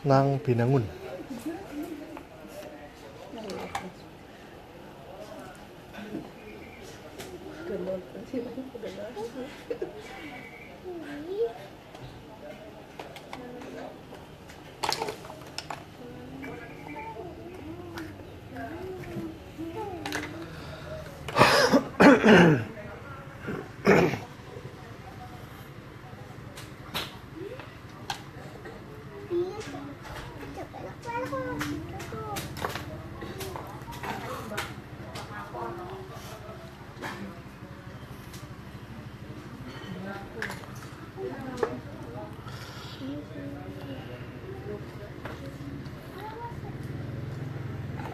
nang Binangun.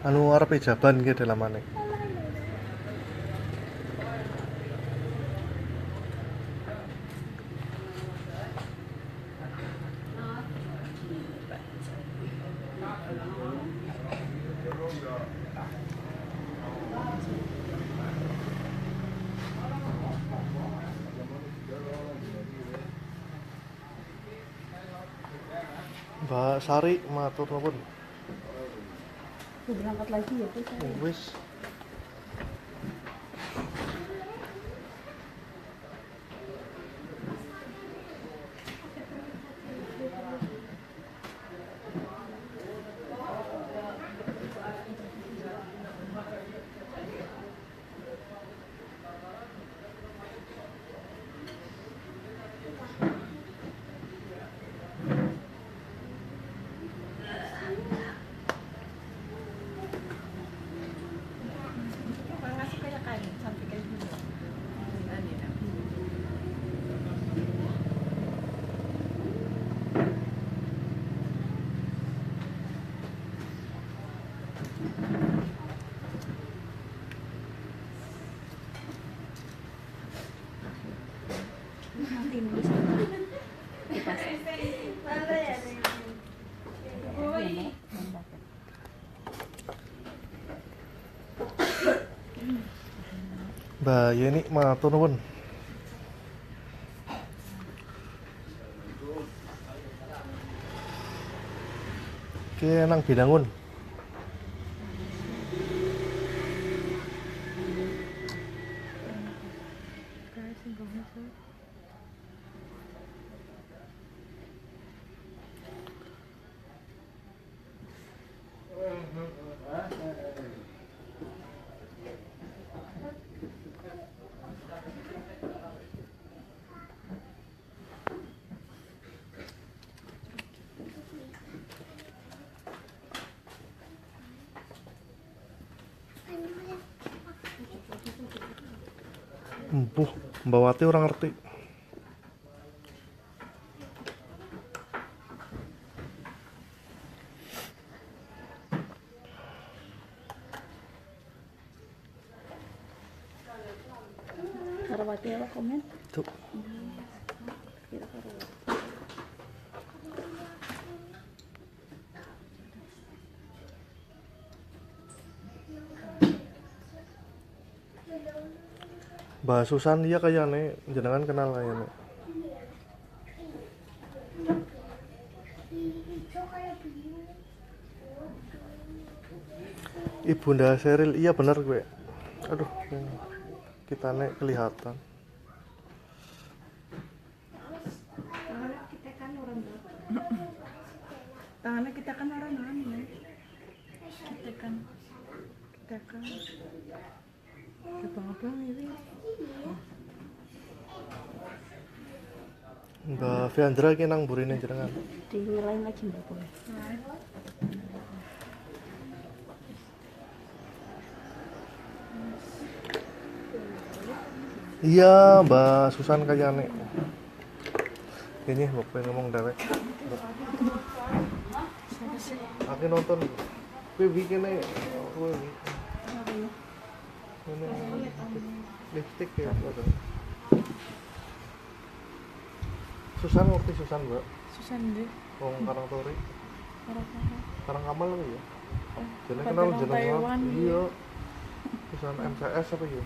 Anu arep jaban ki dalamane. Mbak Sari matur nuwun. Berangkat lagi ya, Bu. Wis. Mbak Yeni matur nuwun. Ki nang Binangun. Empuh, Mbak Wati orang ngerti. Karawati apa komen? Tuh. Kira Karawati. Mbak Susan iya kayaknya jenengan kenal kayaknya. Ibunda Seril iya bener gue. Aduh, kita nek kelihatan. Tangannya kita kan orang mana? Kita kan abang-abang ini. Mbak Fiandra ki nang burine jenengan. Dinyalain lagi Mbak boleh. Iya, Mbak Susan kayaknya. Ini bapak ngomong dewek. Aku nonton. Kowe bikin nih. Ini lipstick ya, Mbak. Susan ngerti Susan, Mbak? Susan deh. Wong Karangturi. Karangkamal apa ya? Jenenge Pada kenal orang jeneng Taiwan. iya. Susan MCS apa ya?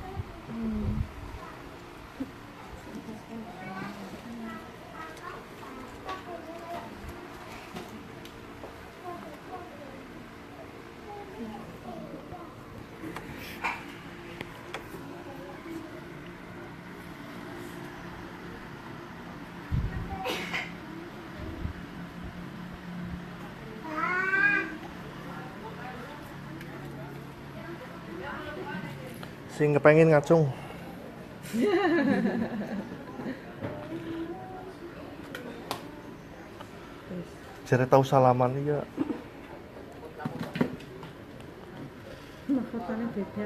Sing kepengin ngacung. Jare tau salaman iya. Mahkotanya beda.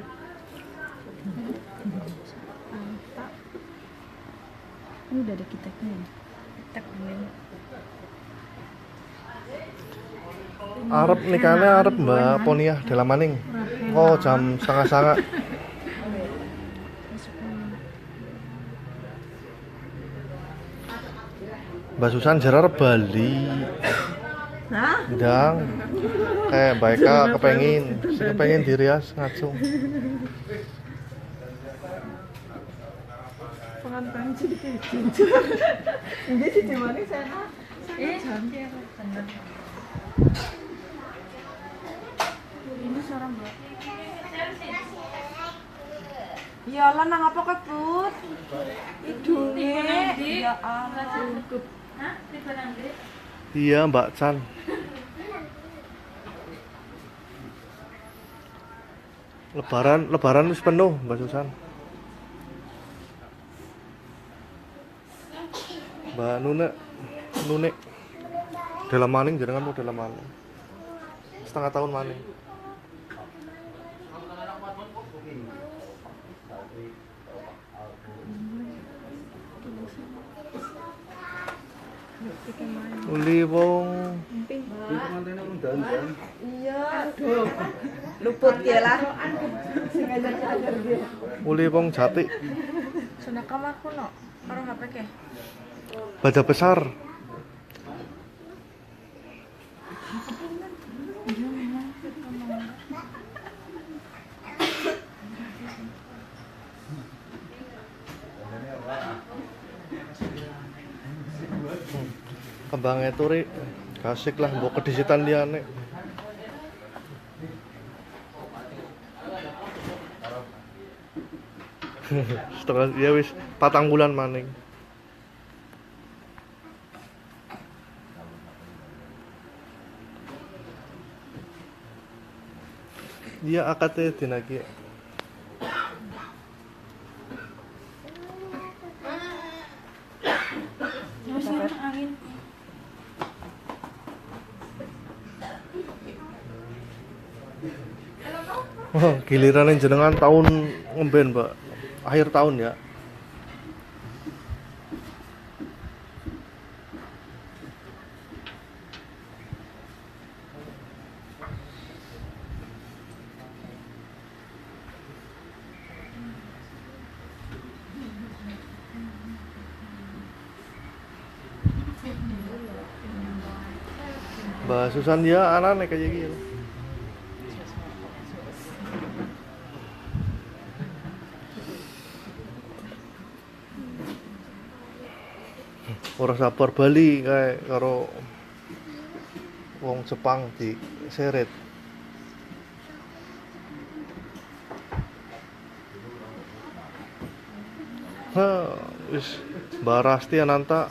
Ini udah ada kiteknya ya? Kitek ini. Arep nikahnya arep Mbak Poniah Delamaning. Oh jam 09.30. Mbak Susan jarar Bali. Hah? Ndang. Mbak Eka kepengin dirias ngacung. Pengantin jadi kayak gitu. Ini sih di mana sana? Jangan tenang. Ini suara Mbak. Ya Allah nang apa kebut? Hidungnya. Ya Allah. Hah? Tiba nanti. Iya Mbak Chan. Lebaran wis penuh Mbak Susan. Mbak Nune Delamaning jenengan mau Delamaning. Setengah tahun maning. Uli wong Iya, aduh. Luput ya lah. Sengaja sadar dia. uli wong Jati. Sudah kamarku no. Karo HP ke? Baja besar. Kembangnya turi kasik lah mbok kedisitan liyane. Setengah ya wis 4 bulan maning. Dia akate dinagi. Angin. Oh, giliran jenengan tahun ngemben, Mbak. Akhir tahun ya. Mbak Susan dia anaknya kayak gitu. Ora sabar Bali kayak karo wong Jepang di seret. Wis Mbak Rasti Ananta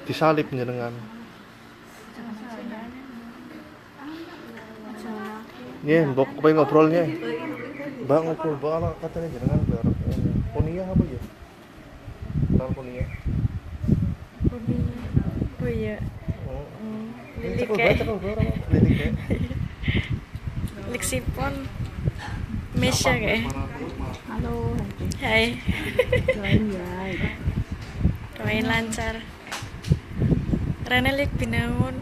disalib jenengan. Mbok pengen ngobrolnya. Mbak ngobrol, Mbak ala katanya jenengan biar Ponia apa ya? Kenal Ponia. Oh iya. Lilik kayak. Lexipon. Mesya kayak. Halo. Hai. Doain lancar. Rene lik binaun.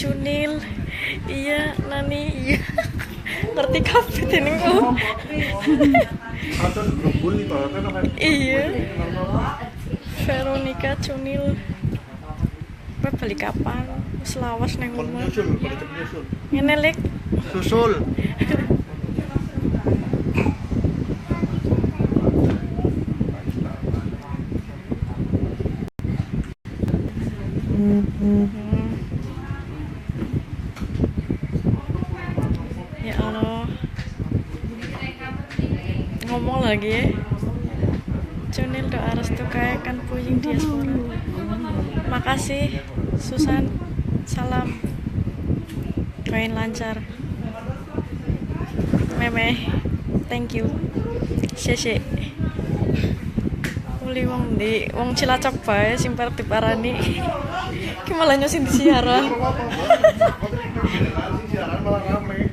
Cunil, iya, Nani, iya, ngerti kabeh dening kok. Iya, Veronica Cunil, kowe bali kapan? Wis lawas nang omah. Ngene lek. Susul. Ya Allah. Ngomong lagi ya. Cunil doa restu kae kan puyeng diaspora. Makasih Susan. Salam. Main lancar. Meme. Thank you. Sese. Uli wong Cilacap bae sing parep diparani. Ki malah nyosin di siaran. Siaran malah rame.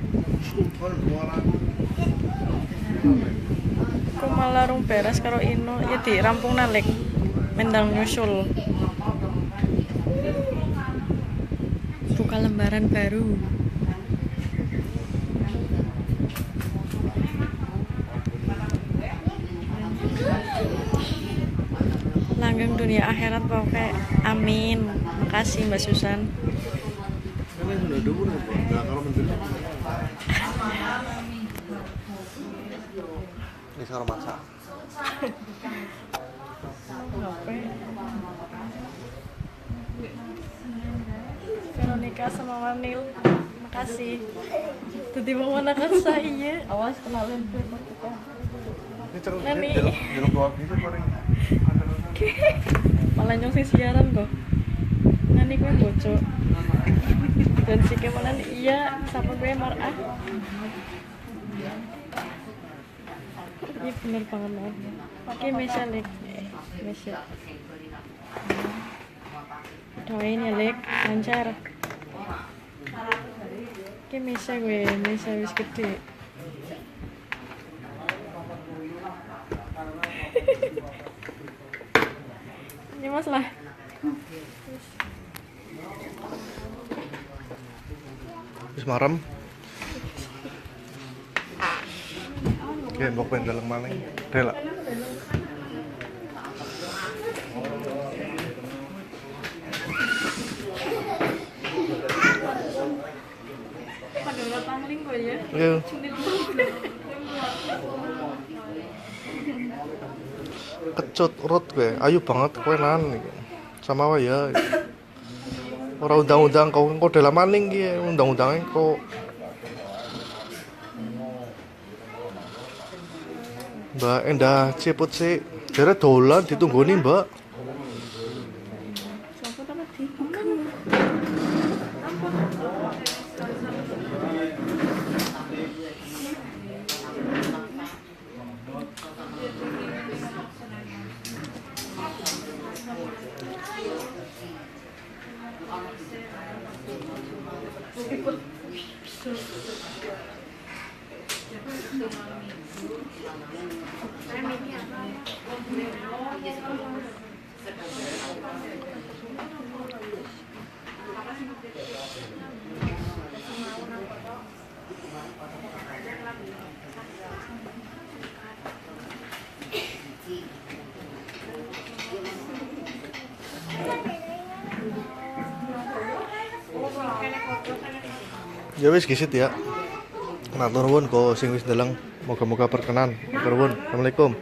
Kok malah rung beres karo Ino ya dirampung nalek mendang nyusul. Buka lembaran baru. Langgeng dunia akhirat pokoknya amin. Makasih Mbak Susan. Ini sudah dulu nih, nggak kalau menteri. Ini sekarang masak. Veronica sama Manil. Makasih. Tadi mau mana kan saya. Awas kenalin Veronica. Ini cerut Nani. jeruk doang gitu paling. Malah nyong sing siaran kok. Nani kowe bocok. Dan si kemanan iya sama gue marah. Iya bener banget loh. Pakai Mesya Lek. Mesya. Doain ya Lek, lancar. Pakai Mesya gue, Mesya wis gede. Ini mas lah. Wis marem. Oke, mbok pengen dalang maling. Rela. Pada pangling kok ya. Iya. Kecut urut gue, ayu banget kowe nan. Sama wae ya. Ora undang-undang kau dalam maling ki, undang-undangnya kok Mbak Endah cepet sih. Jare dolan ditunggoni, Mbak. Siapa tadi? Ya wis gisit ya. Matur nuwun kok sing wis ndeleng. Moga-moga berkenan. Matur nuwun. Assalamualaikum.